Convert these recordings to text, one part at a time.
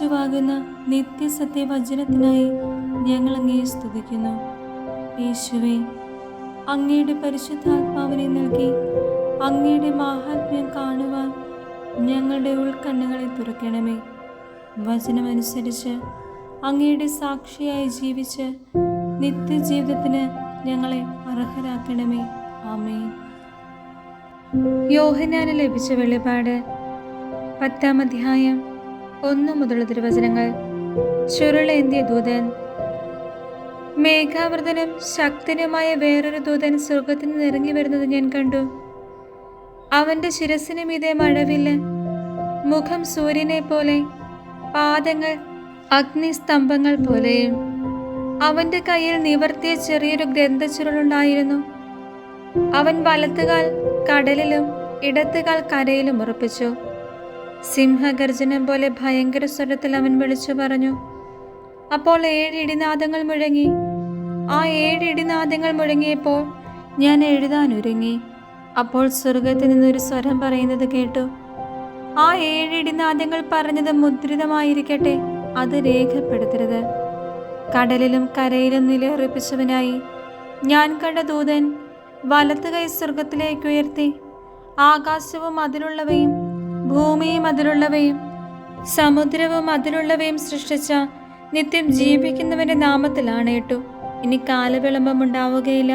രാജാവാകുന്ന നിത്യസത്യവചനത്തിനായി ഞങ്ങൾ അങ്ങയെ സ്തുതിക്കുന്നു. യേശുവേ, അങ്ങയുടെ പരിശുദ്ധാത്മാവിനെ നൽകി അങ്ങയുടെ മാഹാത്മ്യം കാണുവാൻ ഞങ്ങളുടെ ഉൾക്കണ്ണുകളെ തുറക്കണമേ. വചനമനുസരിച്ച് അങ്ങയുടെ സാക്ഷിയായി ജീവിച്ച് നിത്യജീവിതത്തിന് ഞങ്ങളെ അർഹരാക്കണമേ. ആമേൻ. യോഹന്നാന് ലഭിച്ച വെളിപാട് 10-ാം അധ്യായം 1 മുതലുള്ള തിരുവചനങ്ങൾ. ചുരുളേന്തിയ ദൂതൻ. മേഘാവൃതനും ശക്തനുമായ വേറൊരു ദൂതൻ സ്വർഗത്തിൽ നിന്ന് ഇറങ്ങി വരുന്നത് ഞാൻ കണ്ടു. അവന്റെ ശിരസിനു മീതെ മഴവില്ല്, മുഖം സൂര്യനെ പോലെ, പാദങ്ങൾ അഗ്നിസ്തംഭങ്ങൾ പോലെയും. അവന്റെ കയ്യിൽ നിവർത്തിയ ചെറിയൊരു ഗ്രന്ഥച്ചുരുളുണ്ടായിരുന്നു. അവൻ വലത്തുകാൽ കടലിലും ഇടത്തുകാൽ കരയിലും ഉറപ്പിച്ചു. സിംഹഗർജനം പോലെ ഭയങ്കര സ്വരത്തിൽ അവൻ വിളിച്ചു പറഞ്ഞു. അപ്പോൾ 7 ഇടിനാദങ്ങൾ മുഴങ്ങി. ആ 7 ഇടിനാദങ്ങൾ മുഴങ്ങിയപ്പോൾ ഞാൻ എഴുതാനൊരുങ്ങി. അപ്പോൾ സ്വർഗത്തിൽ നിന്നൊരു സ്വരം പറയുന്നത് കേട്ടു. ആ 7 ഇടിനാദങ്ങൾ പറഞ്ഞത് മുദ്രിതമായിരിക്കട്ടെ, അത് രേഖപ്പെടുത്തരുത്. കടലിലും കരയിലും നിലയുറപ്പിച്ചവനായി ഞാൻ കണ്ട ദൂതൻ വലത്ത് കൈ സ്വർഗത്തിലേക്ക് ഉയർത്തി ആകാശവും അതിലുള്ളവയും ഭൂമിയും അതിലുള്ളവയും സമുദ്രവും അതിലുള്ളവയും സൃഷ്ടിച്ച നിത്യം ജീവിക്കുന്നവന്റെ നാമത്തിൽ ആണയിട്ടു. ഇനി കാലവിളംബമുണ്ടാവുകയില്ല.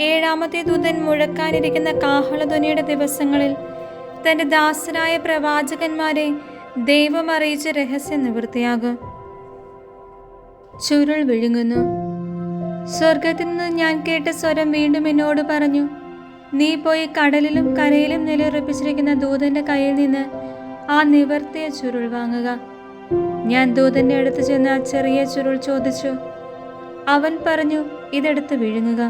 7-ാമത്തെ ദൂതൻ മുഴക്കാനിരിക്കുന്ന കാഹളധ്വനിയുടെ ദിവസങ്ങളിൽ തന്റെ ദാസരായ പ്രവാചകന്മാരെ ദൈവം അറിയിച്ച രഹസ്യം നിവൃത്തിയാകും. ചുരുൾ വിഴുങ്ങുന്നു. സ്വർഗത്തിൽ നിന്ന് ഞാൻ കേട്ട സ്വരം വീണ്ടും എന്നോട് പറഞ്ഞു, നീ പോയി കടലിലും കരയിലും നിലയുറപ്പിച്ചിരിക്കുന്ന ദൂതന്റെ കയ്യിൽ നിന്ന് ആ നിവർത്തിയ ചുരുൾ വാങ്ങുക. ഞാൻ ദൂതന്റെ അടുത്ത് ചെന്ന് ആ ചെറിയ ചുരുൾ ചോദിച്ചു. അവൻ പറഞ്ഞു, ഇതെടുത്ത് വിഴുങ്ങുക.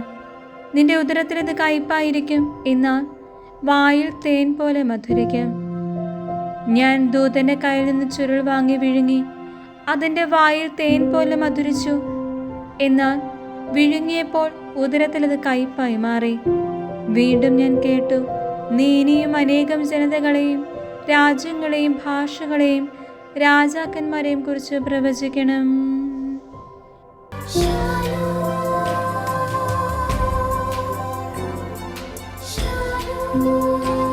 നിന്റെ ഉദരത്തിൽ ഇത് കയ്പായിരിക്കും, എന്നാൽ വായിൽ തേൻ പോലെ മധുരിക്കും. ഞാൻ ദൂതന്റെ കയ്യിൽ നിന്ന് ചുരുൾ വാങ്ങി വിഴുങ്ങി. അതിന്റെ വായിൽ തേൻ പോലെ മധുരിച്ചു, എന്നാൽ വിഴുങ്ങിയപ്പോൾ ഉദരത്തിൽ അത് കയ്പായി മാറി. വീണ്ടും ഞാൻ കേട്ടു, നീ ഇനിയും അനേകം ജനതകളെയും രാജ്യങ്ങളെയും ഭാഷകളെയും രാജാക്കന്മാരെയും കുറിച്ച് പ്രവചിക്കണം. Shalom.